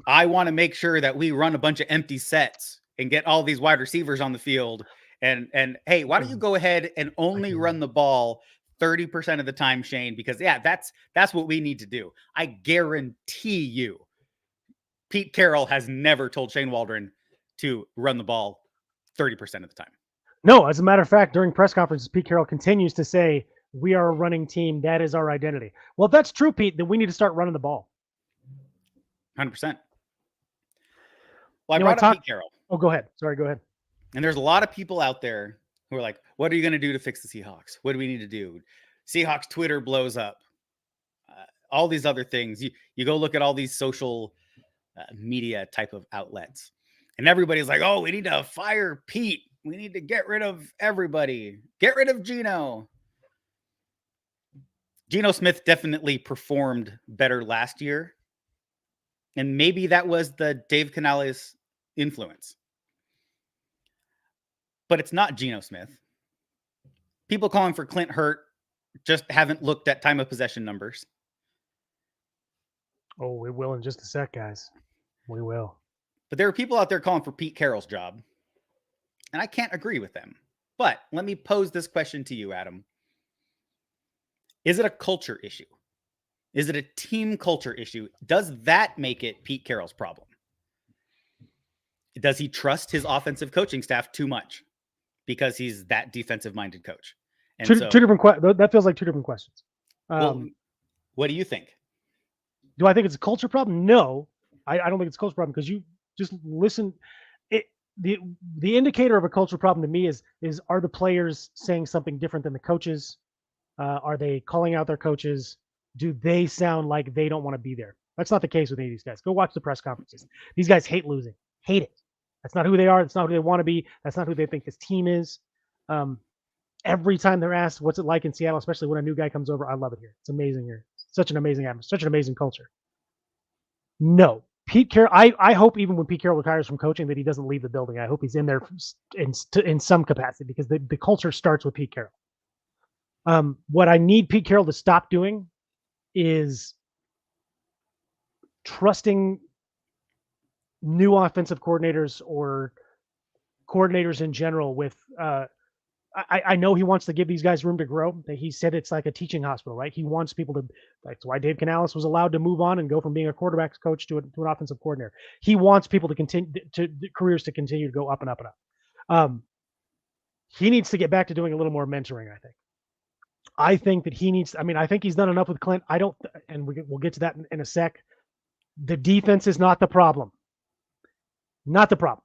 I want to make sure that we run a bunch of empty sets and get all these wide receivers on the field. And hey, why don't you go ahead and only run the ball 30% of the time, Shane, because that's what we need to do. I guarantee you, Pete Carroll has never told Shane Waldron to run the ball 30% of the time.
No, as a matter of fact, during press conferences, Pete Carroll continues to say, we are a running team. That is our identity. Well, if that's true, Pete, then we need to start running the ball.
100%. Well, I brought up Pete Carroll.
Oh, go ahead. Sorry, go ahead.
And there's a lot of people out there who are like, what are you going to do to fix the Seahawks? What do we need to do? Seahawks Twitter blows up. All these other things. You go look at all these social media type of outlets. And everybody's like, oh, we need to fire Pete. We need to get rid of everybody. Get rid of Geno. Geno Smith definitely performed better last year. And maybe that was the Dave Canales influence. But it's not Geno Smith. People calling for Clint Hurt just haven't looked at time of possession numbers.
Oh, we will in just a sec, guys. We will.
But there are people out there calling for Pete Carroll's job. And I can't agree with them. But let me pose this question to you, Adam. Is it a culture issue? Is it a team culture issue? Does that make it Pete Carroll's problem? Does he trust his offensive coaching staff too much because he's that defensive-minded coach? And
two different questions. That feels like two different questions.
Well, what do you think?
Do I think it's a culture problem? No, I don't think it's a culture problem, because you just listen. The indicator of a culture problem to me is are the players saying something different than the coaches? Are they calling out their coaches? Do they sound like they don't want to be there? That's not the case with any of these guys. Go watch the press conferences. These guys hate losing. Hate it. That's not who they are. That's not who they want to be. That's not who they think this team is. Every time they're asked, what's it like in Seattle, especially when a new guy comes over, I love it here. It's amazing here. Such an amazing atmosphere. Such an amazing culture. No. Pete Carroll, I hope even when Pete Carroll retires from coaching that he doesn't leave the building. I hope he's in there in some capacity, because the culture starts with Pete Carroll. What I need Pete Carroll to stop doing is trusting new offensive coordinators or coordinators in general with I know he wants to give these guys room to grow. He said it's like a teaching hospital, right? He wants people to. That's why Dave Canales was allowed to move on and go from being a quarterback's coach to an offensive coordinator. He wants people to continue careers to continue to go up and up and up. He needs to get back to doing a little more mentoring, I think. I think that he needs. I mean, I think he's done enough with Clint. I don't, and we'll get to that in a sec. The defense is not the problem. Not the problem.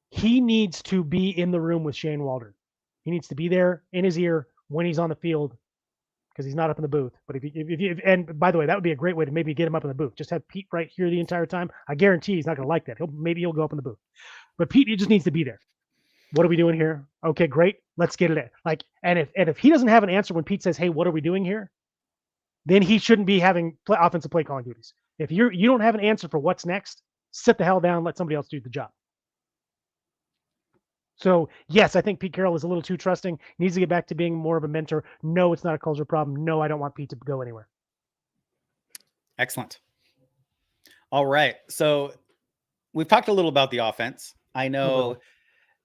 He needs to be in the room with Shane Waldron. He needs to be there in his ear when he's on the field, because he's not up in the booth. But if and by the way, that would be a great way to maybe get him up in the booth. Just have Pete right here the entire time. I guarantee he's not going to like that. Maybe he'll go up in the booth. But Pete, he just needs to be there. What are we doing here? Okay, great. Let's get it in. Like, and if he doesn't have an answer when Pete says, "Hey, what are we doing here?" then he shouldn't be having offensive play calling duties. If you don't have an answer for what's next, sit the hell down. Let somebody else do the job. So yes, I think Pete Carroll is a little too trusting. Needs to get back to being more of a mentor. No, it's not a culture problem. No, I don't want Pete to go anywhere.
Excellent. All right. So we've talked a little about the offense. I know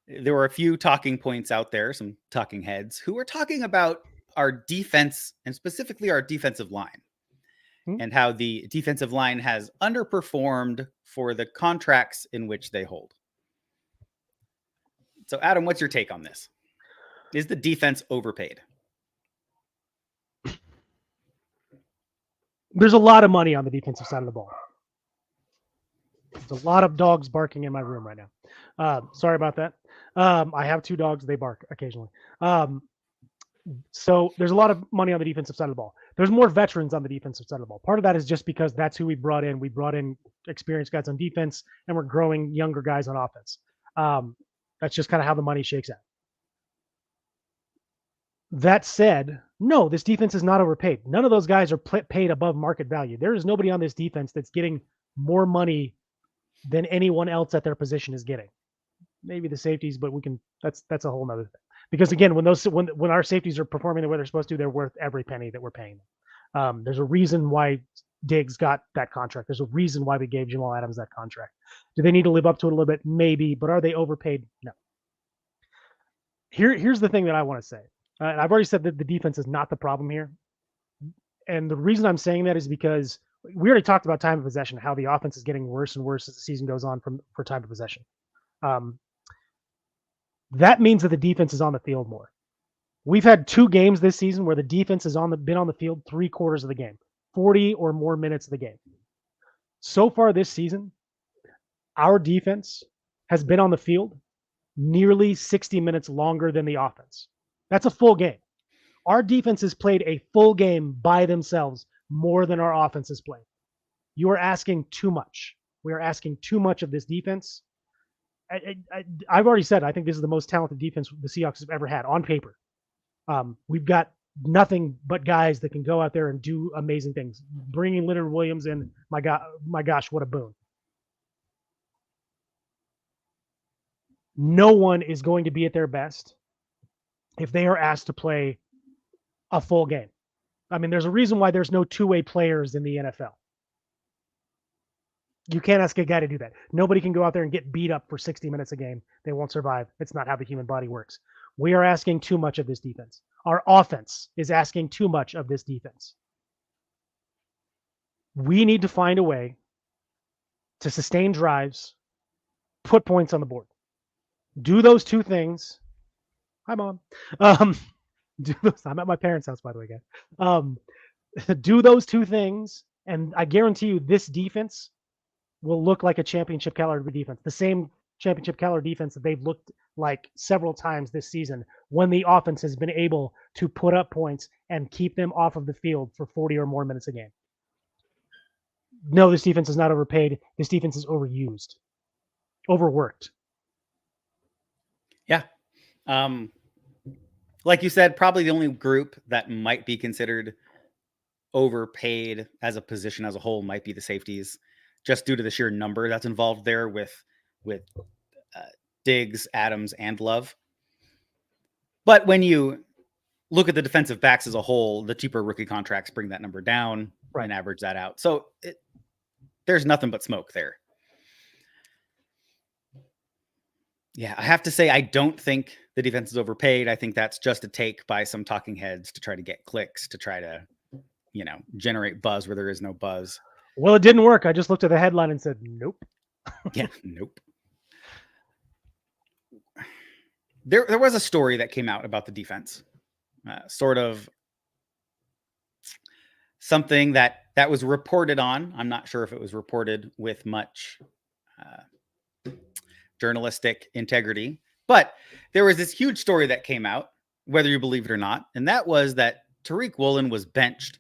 there were a few talking points out there, some talking heads who were talking about our defense and specifically our defensive line and how the defensive line has underperformed for the contracts in which they hold. So Adam, what's your take on this? Is the defense overpaid?
There's a lot of money on the defensive side of the ball. There's a lot of dogs barking in my room right now. Sorry about that. I have 2 dogs. They bark occasionally. So there's a lot of money on the defensive side of the ball. There's more veterans on the defensive side of the ball. Part of that is just because that's who we brought in. We brought in experienced guys on defense, and we're growing younger guys on offense. That's just kind of how the money shakes out. That said, no, this defense is not overpaid. None of those guys are paid above market value. There is nobody on this defense that's getting more money than anyone else at their position is getting. Maybe the safeties, but we can. That's a whole nother thing. Because again, when our safeties are performing the way they're supposed to, they're worth every penny that we're paying them. There's a reason why Diggs got that contract. There's a reason why we gave Jamal Adams that contract. Do they need to live up to it a little bit? Maybe, but are they overpaid? No. Here's the thing that I want to say. And I've already said that the defense is not the problem here. And the reason I'm saying that is because we already talked about time of possession, how the offense is getting worse and worse as the season goes on for time of possession. That means that the defense is on the field more. We've had 2 games this season where the defense has been on the field 3/4 of the game, 40 or more minutes of the game. So far this season, our defense has been on the field nearly 60 minutes longer than the offense. That's a full game. Our defense has played a full game by themselves more than our offense has played. You are asking too much. We are asking too much of this defense. I've already said I think this is the most talented defense the Seahawks have ever had on paper. We've got nothing but guys that can go out there and do amazing things. Bringing Leonard Williams in, my gosh, what a boon. No one is going to be at their best if they are asked to play a full game. I mean, there's a reason why there's no 2-way players in the NFL. You can't ask a guy to do that. Nobody can go out there and get beat up for 60 minutes a game. They won't survive. It's not how the human body works. We are asking too much of this defense. Our offense is asking too much of this defense. We need to find a way to sustain drives, put points on the board. Do those 2 things. Hi, Mom. Do those. I'm at my parents' house, by the way, guys. Do those 2 things, and I guarantee you this defense will look like a championship caliber defense, the same championship caliber defense that they've looked like several times this season when the offense has been able to put up points and keep them off of the field for 40 or more minutes a game. No, this defense is not overpaid. This defense is overused, overworked.
Yeah. Like you said, probably the only group that might be considered overpaid as a position as a whole might be the safeties, just due to the sheer number that's involved there with Diggs, Adams, and Love. But when you look at the defensive backs as a whole, the cheaper rookie contracts bring that number down and average that out. So there's nothing but smoke there. Yeah, I have to say, I don't think the defense is overpaid. I think that's just a take by some talking heads to try to get clicks, to try to, generate buzz where there is no buzz.
Well, it didn't work. I just looked at the headline and said, nope.
Yeah, nope. There was a story that came out about the defense, sort of something that was reported on. I'm not sure if it was reported with much journalistic integrity, but there was this huge story that came out, whether you believe it or not, and that was that Tariq Woolen was benched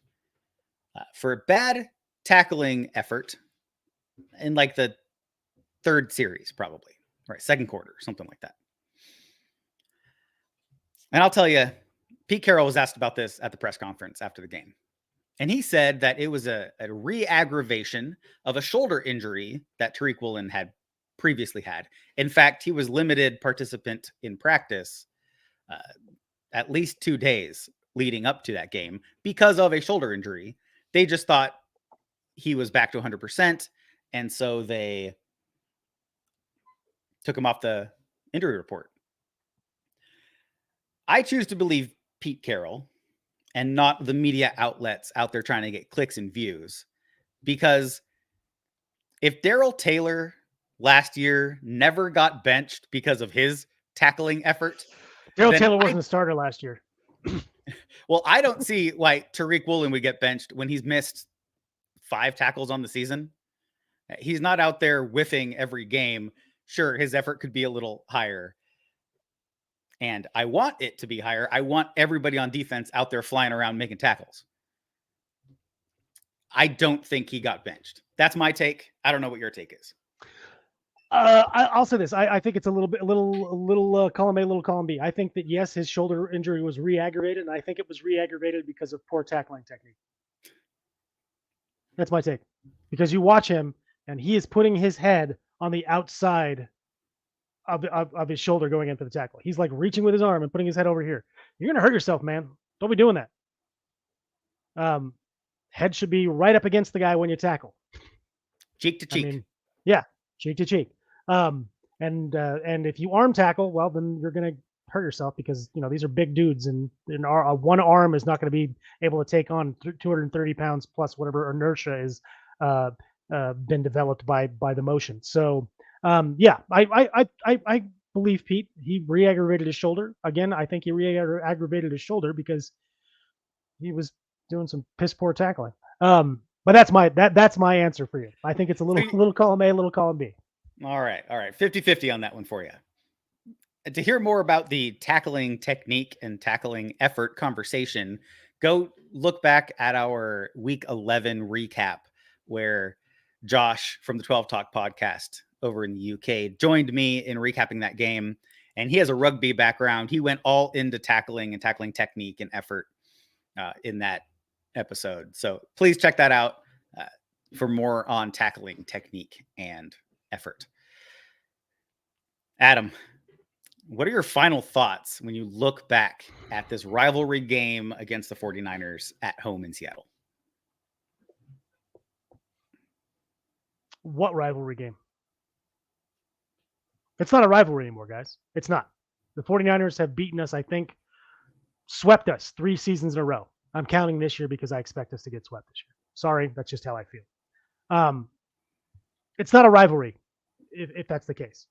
for a bad tackling effort in like the 3rd series, probably, right? 2nd quarter, something like that. And I'll tell you, Pete Carroll was asked about this at the press conference after the game. And he said that it was a re-aggravation of a shoulder injury that Tariq Woolen had previously had. In fact, he was limited participant in practice at least 2 days leading up to that game because of a shoulder injury. They just thought he was back to 100%. And so they took him off the injury report. I choose to believe Pete Carroll and not the media outlets out there trying to get clicks and views. Because if Darrell Taylor last year never got benched because of his tackling effort,
Darrell Taylor wasn't a starter last year.
Well, I don't see why Tariq Woolen would get benched when he's missed 5 tackles on the season. He's not out there whiffing every game. Sure, his effort could be a little higher. And I want it to be higher. I want everybody on defense out there flying around making tackles. I don't think he got benched. That's my take. I don't know what your take is.
I'll say this. I think it's a little column A, little column B. I think that, yes, his shoulder injury was re-aggravated, and I think it was re-aggravated because of poor tackling technique. That's my take. Because you watch him, and he is putting his head on the outside of his shoulder going into the tackle. He's like reaching with his arm and putting his head over here. You're going to hurt yourself, man. Don't be doing that. Head should be right up against the guy when you tackle.
Cheek to cheek.
Yeah, cheek to cheek. And if you arm tackle, well, then you're going to hurt yourself because, these are big dudes, and one arm is not going to be able to take on 230 pounds plus whatever inertia is been developed by the motion. So, yeah, I believe Pete. He re-aggravated his shoulder. Again, I think he re-aggravated his shoulder because he was doing some piss poor tackling. But that's my answer for you. I think it's a little column A, little column B.
All right. 50-50 on that one for you. To hear more about the tackling technique and tackling effort conversation, go look back at our week 11 recap where Josh from the 12 Talk podcast over in the UK joined me in recapping that game. And he has a rugby background. He went all into tackling and tackling technique and effort in that episode. So please check that out for more on tackling technique and effort. Adam, what are your final thoughts when you look back at this rivalry game against the 49ers at home in Seattle?
What rivalry game? It's not a rivalry anymore, guys. It's not. The 49ers have beaten us, I think, swept us 3 seasons in a row. I'm counting this year because I expect us to get swept this year. Sorry, that's just how I feel. It's not a rivalry, if that's the case.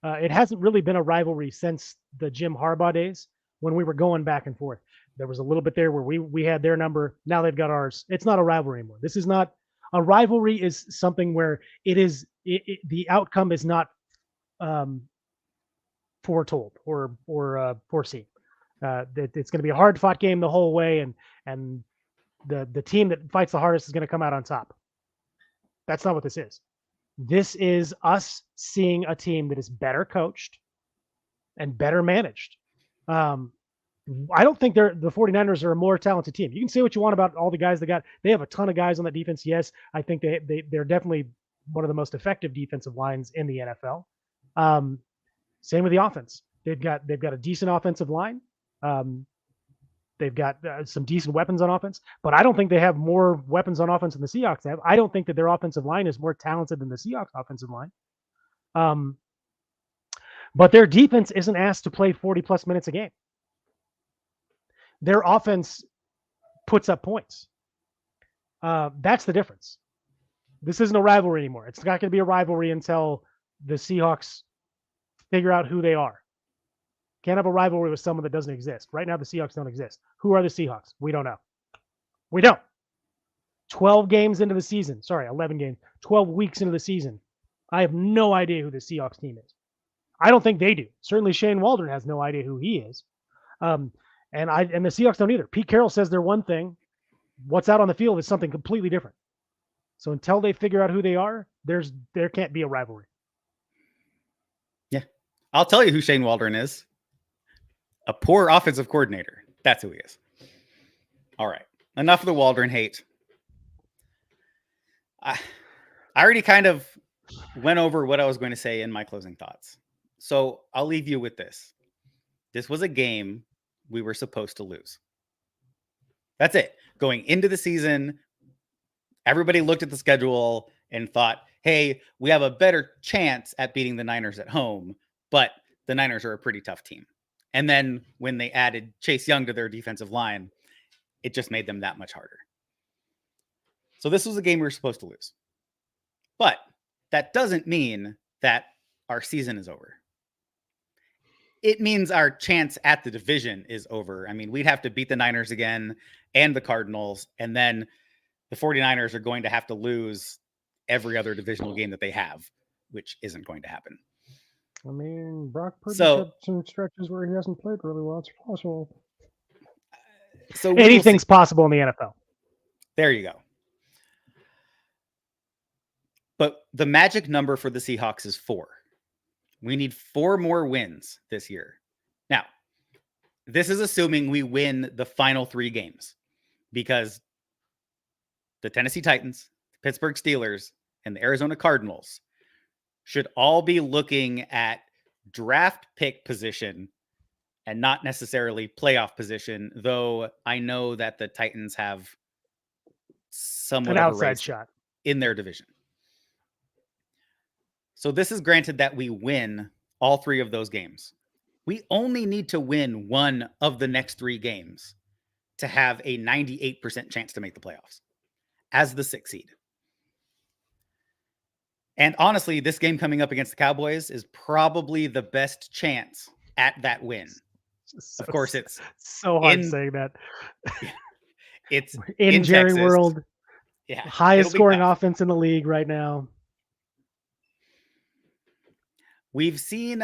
It hasn't really been a rivalry since the Jim Harbaugh days when we were going back and forth. There was a little bit there where we had their number. Now they've got ours. It's not a rivalry anymore. This is not a rivalry. Is something where the outcome is not foretold or foreseen. It's going to be a hard fought game the whole way, and the team that fights the hardest is going to come out on top. That's not what this is. This is us seeing a team that is better coached and better managed. I don't think the 49ers are a more talented team. You can say what you want about all the guys they got. They have a ton of guys on that defense. Yes, I think they're definitely one of the most effective defensive lines in the NFL. Same with the offense. They've got a decent offensive line. They've got some decent weapons on offense, but I don't think they have more weapons on offense than the Seahawks have. I don't think that their offensive line is more talented than the Seahawks offensive line. But their defense isn't asked to play 40 plus minutes a game. Their offense puts up points. That's the difference. This isn't a rivalry anymore. It's not going to be a rivalry until the Seahawks figure out who they are. Can't have a rivalry with someone that doesn't exist. Right now, the Seahawks don't exist. Who are the Seahawks? We don't know. We don't. 12 games into the season. Sorry, 11 games. 12 weeks into the season. I have no idea who the Seahawks team is. I don't think they do. Certainly Shane Waldron has no idea who he is. And the Seahawks don't either. Pete Carroll says they're one thing. What's out on the field is something completely different. So until they figure out who they are, there can't be a rivalry.
Yeah. I'll tell you who Shane Waldron is. A poor offensive coordinator. That's who he is. All right. Enough of the Waldron hate. I already kind of went over what I was going to say in my closing thoughts. So I'll leave you with this. This was a game we were supposed to lose. That's it. Going into the season, everybody looked at the schedule and thought, hey, we have a better chance at beating the Niners at home, but the Niners are a pretty tough team. And then when they added Chase Young to their defensive line, it just made them that much harder. So this was a game we were supposed to lose. But that doesn't mean that our season is over. It means our chance at the division is over. I mean, we'd have to beat the Niners again and the Cardinals, and then the 49ers are going to have to lose every other divisional game that they have, which isn't going to happen.
I mean, Brock Purdy's got some stretches where he hasn't played really well. It's possible. So anything's possible in the NFL.
There you go. But the magic number for the Seahawks is 4. We need 4 more wins this year. Now, this is assuming we win the final 3 games, because the Tennessee Titans, the Pittsburgh Steelers, and the Arizona Cardinals should all be looking at draft pick position and not necessarily playoff position, though I know that the Titans have somewhat
an outside shot
in their division. So this is granted that we win all 3 of those games. We only need to win 1 of the next 3 games to have a 98% chance to make the playoffs as the 6th seed. And honestly, this game coming up against the Cowboys is probably the best chance at that win.
So,
of course, it's
so hard saying that.
It's
in Jerry
Texas.
World.
Yeah,
highest scoring offense in the league right now.
We've seen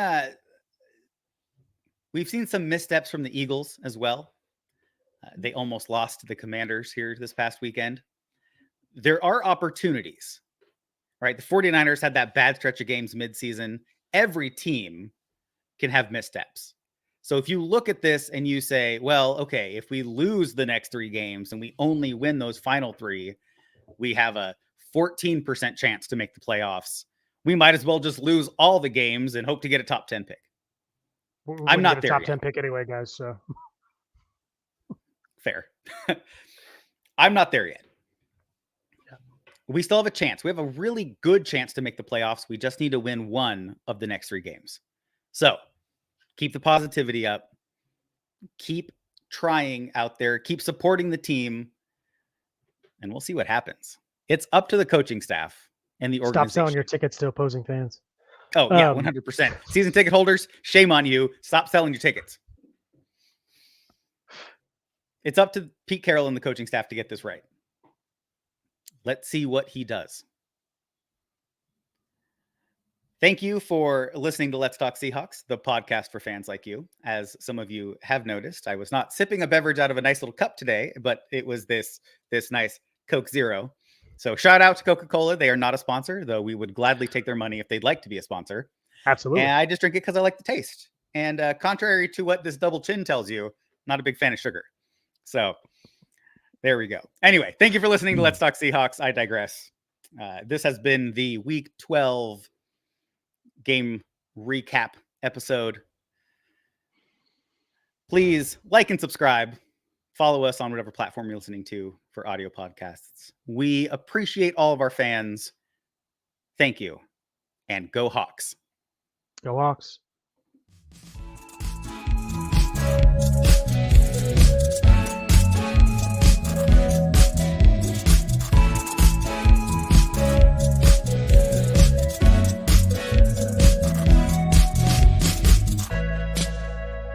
some missteps from the Eagles as well. They almost lost to the Commanders here this past weekend. There are opportunities, right? The 49ers had that bad stretch of games midseason. Every team can have missteps. So if you look at this and you say, well, okay, if we lose the next 3 games and we only win those final 3, we have a 14% chance to make the playoffs. We might as well just lose all the games and hope to get a top 10 pick. I'm not there
top
yet.
10 pick anyway, guys. So
fair. I'm not there yet.
Yeah.
We still have a chance. We have a really good chance to make the playoffs. We just need to win 1 of the next 3 games. So keep the positivity up. Keep trying out there. Keep supporting the team. And we'll see what happens. It's up to the coaching staff and the organization.
Stop selling your tickets to opposing fans.
Oh, yeah, 100%. Season ticket holders, shame on you. Stop selling your tickets. It's up to Pete Carroll and the coaching staff to get this right. Let's see what he does. Thank you for listening to Let's Talk Seahawks, the podcast for fans like you. As some of you have noticed, I was not sipping a beverage out of a nice little cup today, but it was this nice Coke Zero. So shout out to Coca-Cola. They are not a sponsor, though we would gladly take their money if they'd like to be a sponsor.
Absolutely.
And I just drink it because I like the taste. And contrary to what this double chin tells you, not a big fan of sugar. So there we go. Anyway, thank you for listening to Let's Talk Seahawks. I digress. This has been the Week 12 game recap episode. Please like and subscribe. Follow us on whatever platform you're listening to for audio podcasts. We appreciate all of our fans. Thank you. And go Hawks.
Go Hawks.